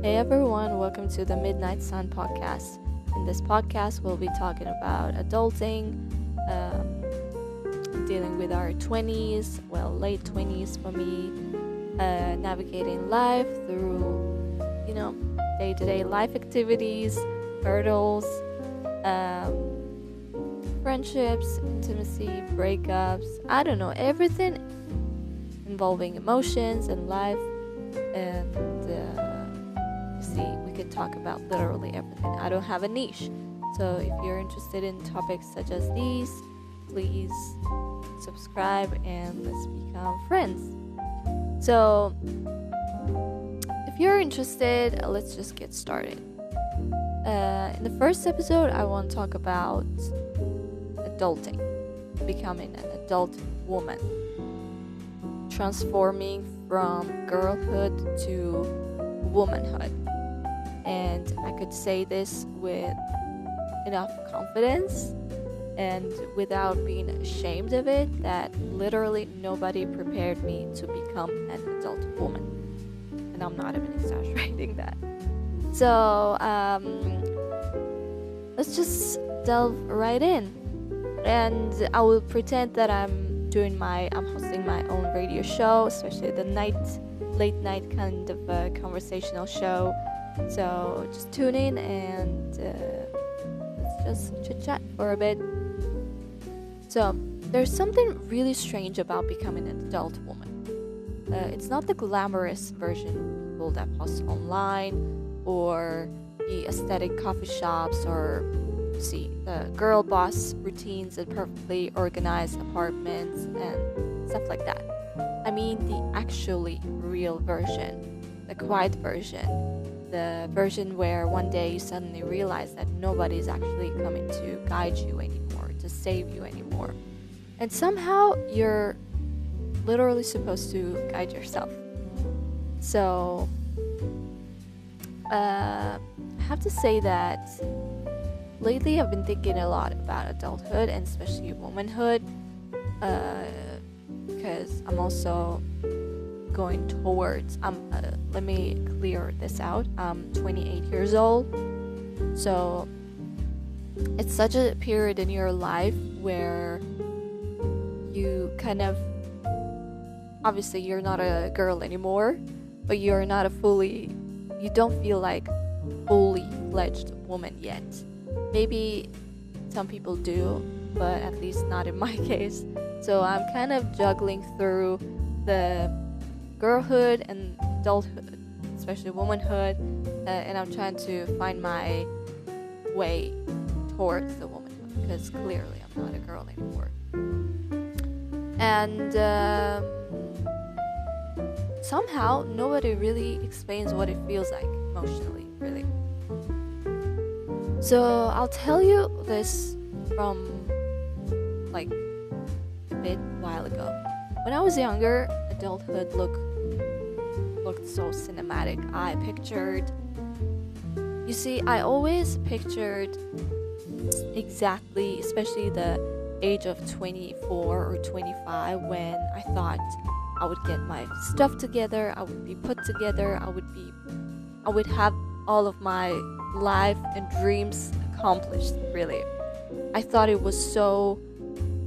Hey everyone, welcome to the Midnight Sun podcast. In this podcast, we'll be talking about adulting, dealing with our 20s, late 20s for me, navigating life through, day-to-day life activities, hurdles, friendships, intimacy, breakups, I don't know, everything involving emotions and life, and we could talk about literally everything. I don't have a niche, so if you're interested in topics such as these, please subscribe and let's become friends. So if you're interested, let's just get started. In the first episode, I want to talk about adulting, becoming an adult woman, transforming from girlhood to womanhood. And I could say this with enough confidence and without being ashamed of it, that literally nobody prepared me to become an adult woman. And I'm not even exaggerating that. So let's just delve right in. And I will pretend that I'm hosting my own radio show, especially the late night kind of conversational show. So just tune in and let's just chit chat for a bit. So there's something really strange about becoming an adult woman. It's not the glamorous version people that post online or the aesthetic coffee shops or the girl boss routines and perfectly organized apartments and stuff like that. I mean the actually real version, the quiet version, the version where one day you suddenly realize that nobody's actually coming to guide you anymore, to save you anymore. And somehow you're literally supposed to guide yourself. So I have to say that lately I've been thinking a lot about adulthood and especially womanhood, because I'm also going towards, let me clear this out, I'm 28 years old, so it's such a period in your life where you kind of, obviously you're not a girl anymore, but you don't feel like fully fledged woman yet. Maybe some people do, but at least not in my case. So I'm kind of juggling through the girlhood and adulthood, especially womanhood, and I'm trying to find my way towards the womanhood, because clearly I'm not a girl anymore. And somehow nobody really explains what it feels like emotionally, really. So I'll tell you this from like a bit while ago. When I was younger, adulthood looked so cinematic. I always pictured exactly, especially the age of 24 or 25, when I thought I would get my stuff together, I would be put together, I would have all of my life and dreams accomplished, really. I thought it was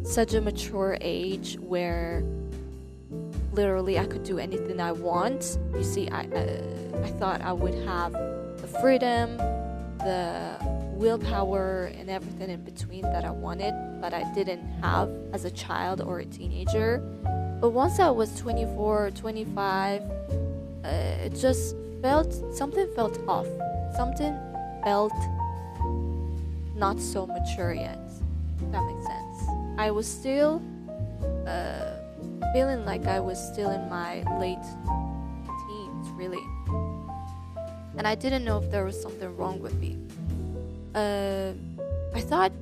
such a mature age where literally I could do anything I want. You see, I thought I would have the freedom, the willpower, and everything in between that I wanted, but I didn't have as a child or a teenager. But once I was 24 or 25, it just something felt off. Something felt not so mature yet, if that makes sense. I was still feeling like I was still in my late teens, really. And I didn't know if there was something wrong with me. I thought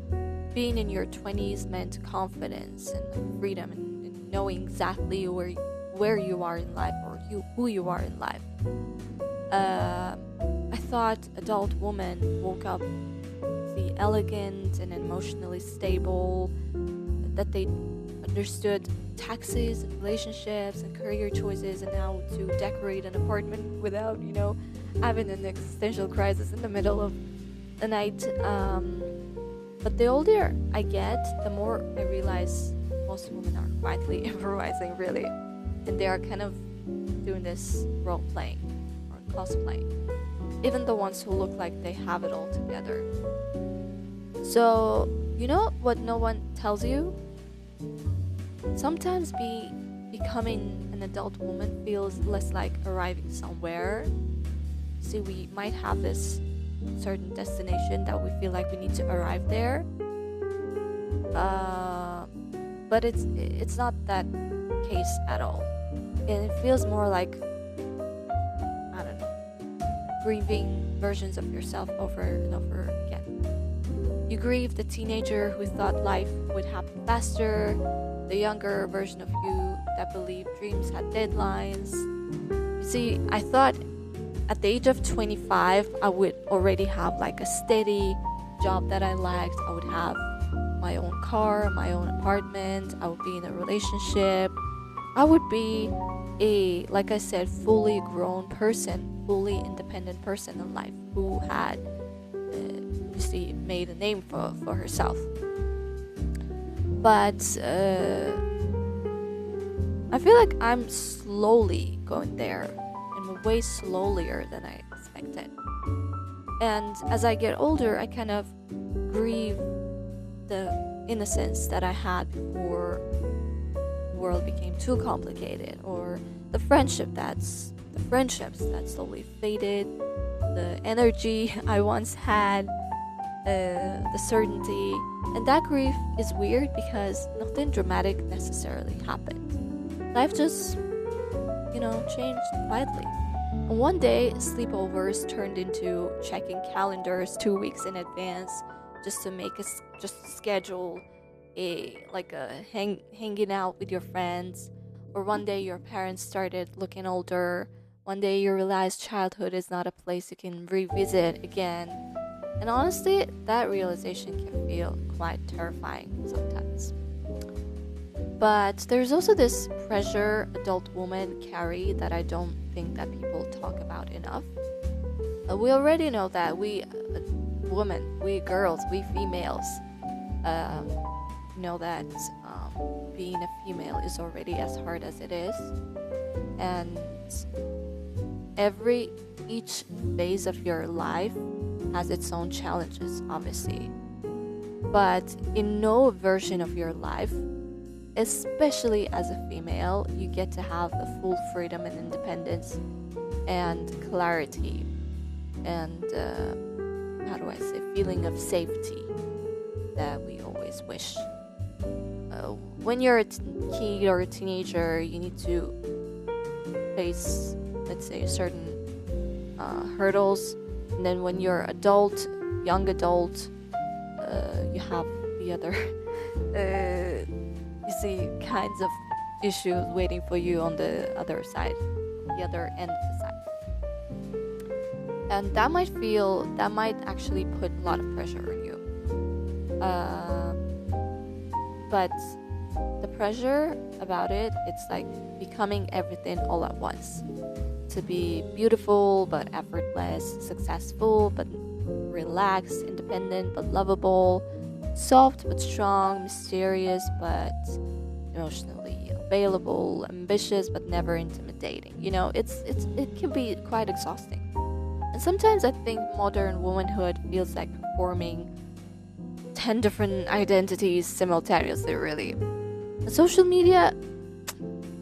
being in your 20s meant confidence and freedom and knowing exactly where you are in life or who you are in life. I thought adult women woke up the elegant and emotionally stable, that they understood taxes and relationships and career choices and how to decorate an apartment without, having an existential crisis in the middle of the night. But the older I get, the more I realize most women are quietly improvising, really, and they are kind of doing this role playing or cosplaying. Even the ones who look like they have it all together. So, you know what no one tells you? Sometimes becoming an adult woman feels less like arriving somewhere. See, we might have this certain destination that we feel like we need to arrive there. But it's not that case at all. And it feels more like, I don't know, grieving versions of yourself over and over again. You grieve the teenager who thought life would happen faster, the younger version of you that believed dreams had deadlines. You see, I thought at the age of 25, I would already have like a steady job that I liked. I would have my own car, my own apartment. I would be in a relationship. I would be like I said, fully grown person, fully independent person in life who had, you see, made a name for herself. But I feel like I'm slowly going there, and way slowlier than I expected. And as I get older, I kind of grieve the innocence that I had before the world became too complicated, or the friendships that slowly faded, the energy I once had, the certainty. And that grief is weird because nothing dramatic necessarily happened. Life just, changed quietly. And one day, sleepovers turned into checking calendars 2 weeks in advance just to schedule hanging out with your friends. Or one day your parents started looking older. One day you realized childhood is not a place you can revisit again. And honestly, that realization can feel quite terrifying sometimes. But there's also this pressure adult women carry that I don't think that people talk about enough. We already know that we women, we girls, we females, know that being a female is already as hard as it is, and each phase of your life has its own challenges, obviously. But in no version of your life, especially as a female, you get to have the full freedom and independence and clarity and feeling of safety that we always wish. When you're a kid or a teenager, you need to face, let's say, certain hurdles, and then when you're young adult, you have the other kinds of issues waiting for you on the other side, the other end of the side. And that might actually put a lot of pressure on you. But the pressure about it's like becoming everything all at once. To be beautiful but effortless, successful but relaxed, independent but lovable, soft but strong, mysterious but emotionally available, ambitious but never intimidating. It can be quite exhausting. And sometimes I think modern womanhood feels like performing 10 different identities simultaneously, really. And social media,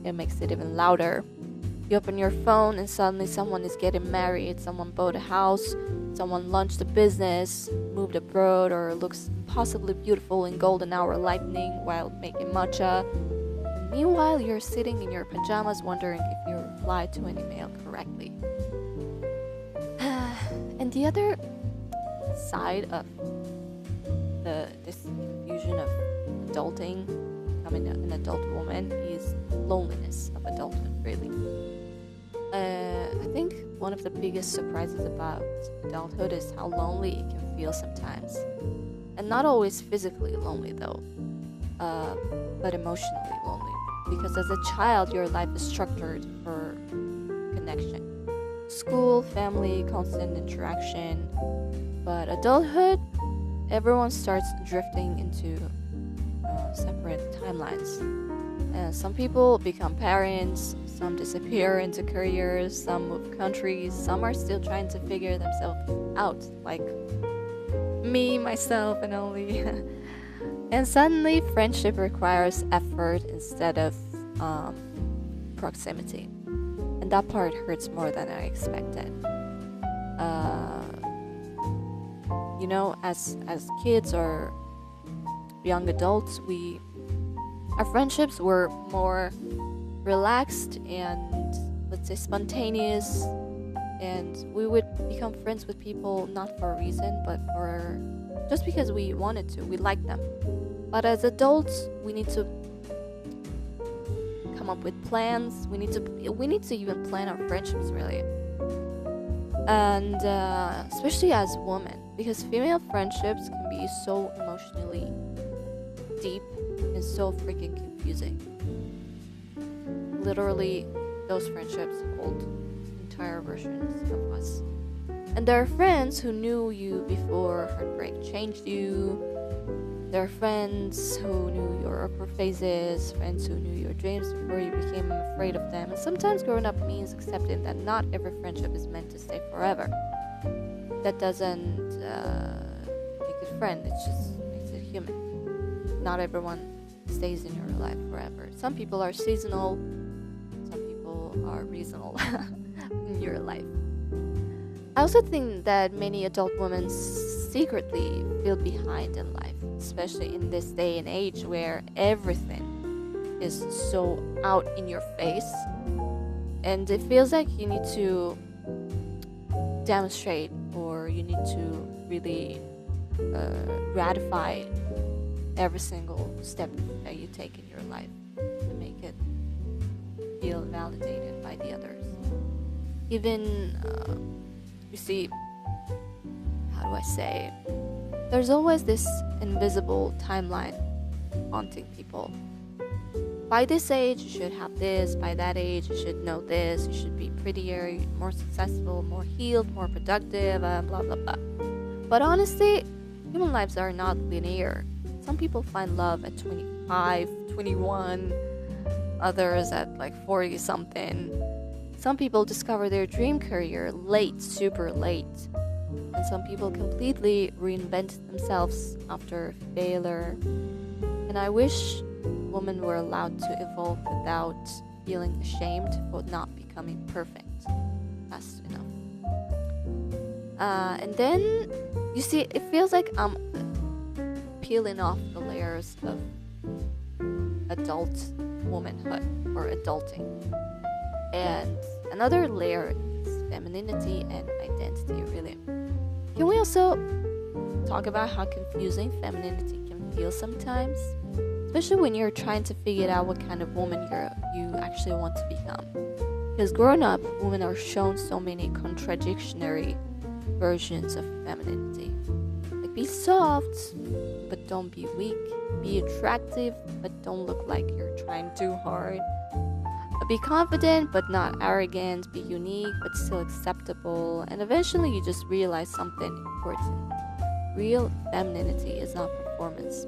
it makes it even louder. You open your phone and suddenly someone is getting married, someone bought a house, someone launched a business, moved abroad, or looks impossibly beautiful in golden hour lightning while making matcha. And meanwhile, you're sitting in your pajamas wondering if you replied to an email correctly. And the other side of this confusion of adulting, becoming an adult woman, is loneliness of adulthood, really. I think one of the biggest surprises about adulthood is how lonely it can feel sometimes. And not always physically lonely, though, but emotionally lonely. Because as a child, your life is structured for connection. School, family, constant interaction. But adulthood, everyone starts drifting into separate timelines. And some people become parents, some disappear into careers, some move countries, some are still trying to figure themselves out, like me, myself, and only. And suddenly, friendship requires effort instead of proximity. And that part hurts more than I expected. As kids or young adults, our friendships were more relaxed and, let's say, spontaneous, and we would become friends with people not for a reason, but for just because we wanted to. We liked them. But as adults, we need to come up with plans. We need to even plan our friendships, really. And especially as women, because female friendships can be so emotionally deep and so freaking confusing. Literally, those friendships hold entire versions of us. And there are friends who knew you before heartbreak changed you. There are friends who knew your awkward phases, friends who knew your dreams before you became afraid of them. And sometimes growing up means accepting that not every friendship is meant to stay forever. That doesn't make it friend, it just makes it human. Not everyone stays in your life forever. Some people are seasonal, some people are reasonable in your life. I also think that many adult women secretly feel behind in life, especially in this day and age where everything is so out in your face, and it feels like you need to demonstrate, or you need to really ratify every single step that you take in your life to make it feel validated by the others. Even you see, how do I say, there's always this invisible timeline haunting people. By this age, you should have this. By that age, you should know this. You should be prettier, more successful, more healed, more productive, blah, blah, blah. But honestly, human lives are not linear. Some people find love at 25, 21, others at like 40 something. Some people discover their dream career late, super late. And some people completely reinvent themselves after failure. And I wish women were allowed to evolve without feeling ashamed for not becoming perfect fast enough. And then, you see, it feels like I'm peeling off the layers of adult womanhood or adulting. And another layer is femininity and identity, really. Can we also talk about how confusing femininity can feel sometimes? Especially when you're trying to figure out what kind of woman you actually want to become. Because growing up, women are shown so many contradictory versions of femininity. Like, be soft, but don't be weak. Be attractive, but don't look like you're trying too hard. Be confident, but not arrogant. Be unique, but still acceptable. And eventually you just realize something important. Real femininity is not performance.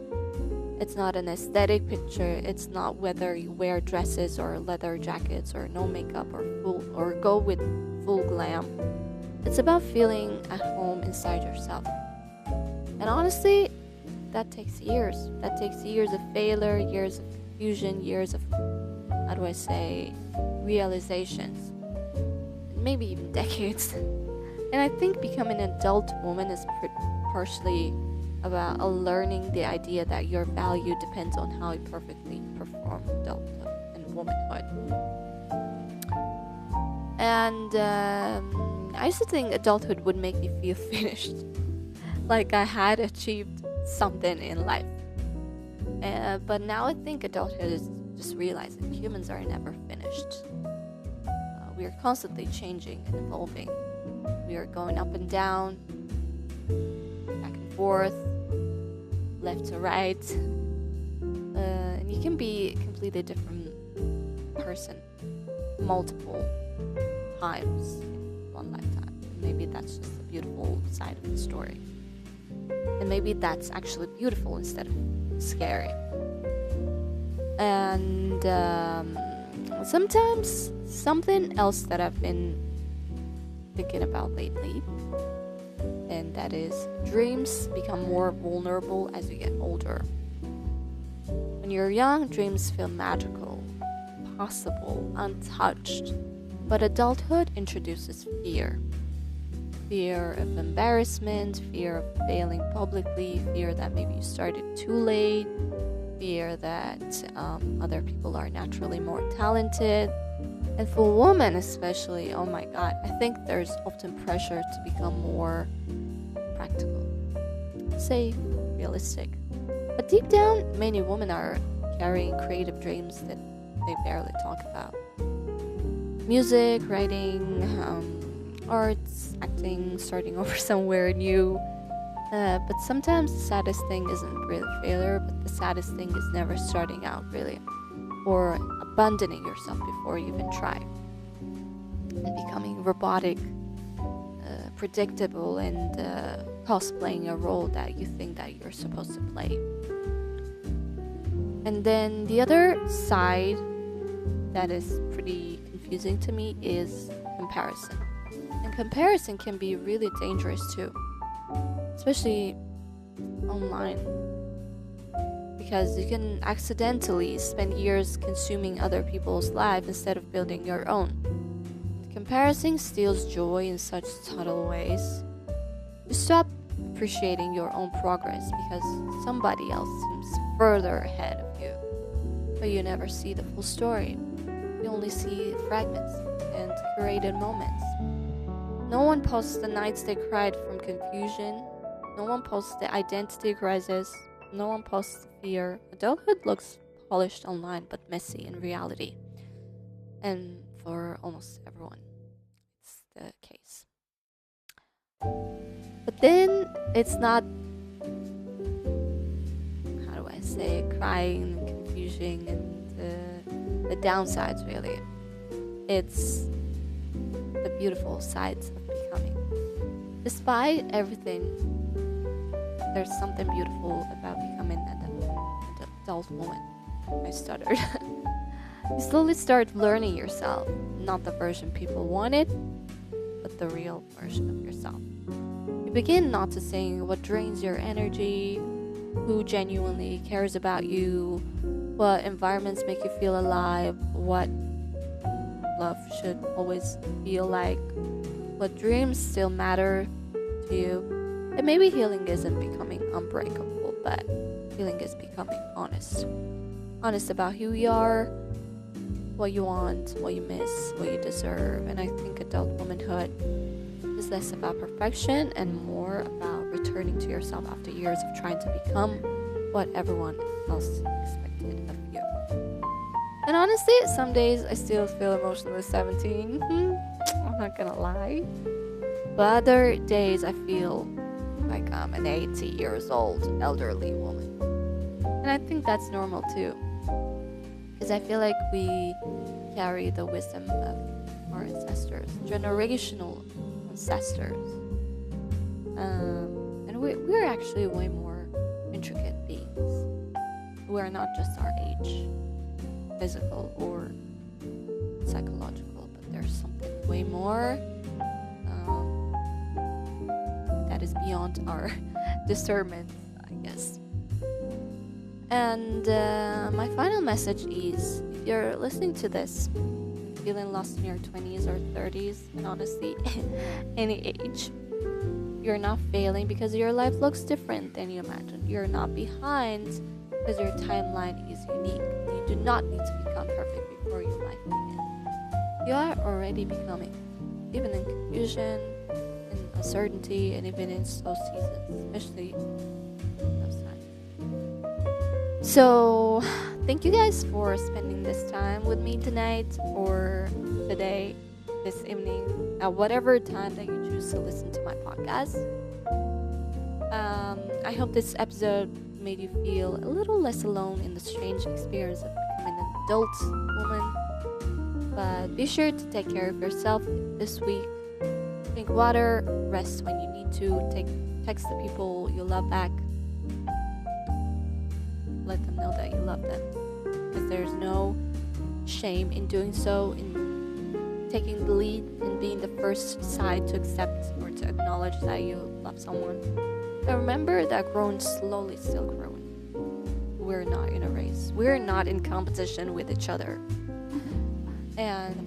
It's not an aesthetic picture. It's not whether you wear dresses or leather jackets or no makeup or go with full glam. It's about feeling at home inside yourself. And honestly, that takes years. That takes years of failure, years of confusion, years of, how do I say, realizations. Maybe even decades. And I think becoming an adult woman is partially about learning the idea that your value depends on how you perfectly perform adulthood and womanhood. And I used to think adulthood would make me feel finished, like I had achieved something in life. But now I think adulthood is just realizing humans are never finished. We are constantly changing and evolving. We are going up and down, back and forth, left to right. And you can be a completely different person multiple times one lifetime. Maybe that's just a beautiful side of the story. And maybe that's actually beautiful instead of scary. And sometimes something else that I've been thinking about lately, and that is dreams become more vulnerable as you get older. When you're young, dreams feel magical, possible, untouched. But adulthood introduces fear. Fear of embarrassment, fear of failing publicly, fear that maybe you started too late, fear that other people are naturally more talented. And for women especially, oh my god, I think there's often pressure to become more practical, safe, realistic. But deep down, many women are carrying creative dreams that they barely talk about. Music, writing, arts, acting, starting over somewhere new. But sometimes the saddest thing isn't really failure, but the saddest thing is never starting out really, or abandoning yourself before you even try, and becoming robotic, predictable, and cosplaying a role that you think that you're supposed to play. And then the other side that is pretty confusing to me is comparison. And comparison can be really dangerous too, especially online, because you can accidentally spend years consuming other people's lives instead of building your own. Comparison steals joy in such subtle ways. You stop appreciating your own progress because somebody else seems further ahead of you, but you never see the full story. You only see fragments and curated moments. No one posts the nights they cried from confusion. No one posts the identity crisis. No one posts the fear. Adulthood looks polished online but messy in reality. And for almost everyone, it's the case. But then it's not, how do I say, crying, confusion, and the downsides really. It's the beautiful sides of becoming. Despite everything, there's something beautiful about becoming an adult woman. I stuttered. You slowly start learning yourself, not the version people wanted, but the real version of yourself. You begin noticing what drains your energy, who genuinely cares about you, what environments make you feel alive, what love should always feel like, what dreams still matter to you. And maybe healing isn't becoming unbreakable, but healing is becoming honest. Honest about who you are, what you want, what you miss, what you deserve. And I think adult womanhood is less about perfection and more about returning to yourself after years of trying to become what everyone else expected of you. And honestly, some days I still feel emotionally 17. I'm not gonna lie. But other days I feel like I'm an 80 years old elderly woman. And I think that's normal too. Because I feel like we carry the wisdom of our ancestors, generational ancestors. And we're actually way more intricate beings. We're not just our age, physical or psychological, but there's something way more that is beyond our discernment, I guess. And my final message is, if you're listening to this, feeling lost in your 20s or 30s, and honestly, any age, you're not failing because your life looks different than you imagined. You're not behind because your timeline is unique. You do not need to become perfect before your life begins. You are already becoming, even in confusion, in uncertainty, and even in slow seasons, especially those times. So, thank you guys for spending this time with me tonight, or today, this evening, at whatever time that you choose to listen to my podcast. I hope this episode made you feel a little less alone in the strange experience of becoming an adult woman. But be sure to take care of yourself this week. Drink water, rest when you need to, text the people you love back. Let them know that you love them. Because there's no shame in doing so, in taking the lead and being the first side to accept or to acknowledge that you love someone. And remember that growing slowly, still growing. We're not in a race. We're not in competition with each other. And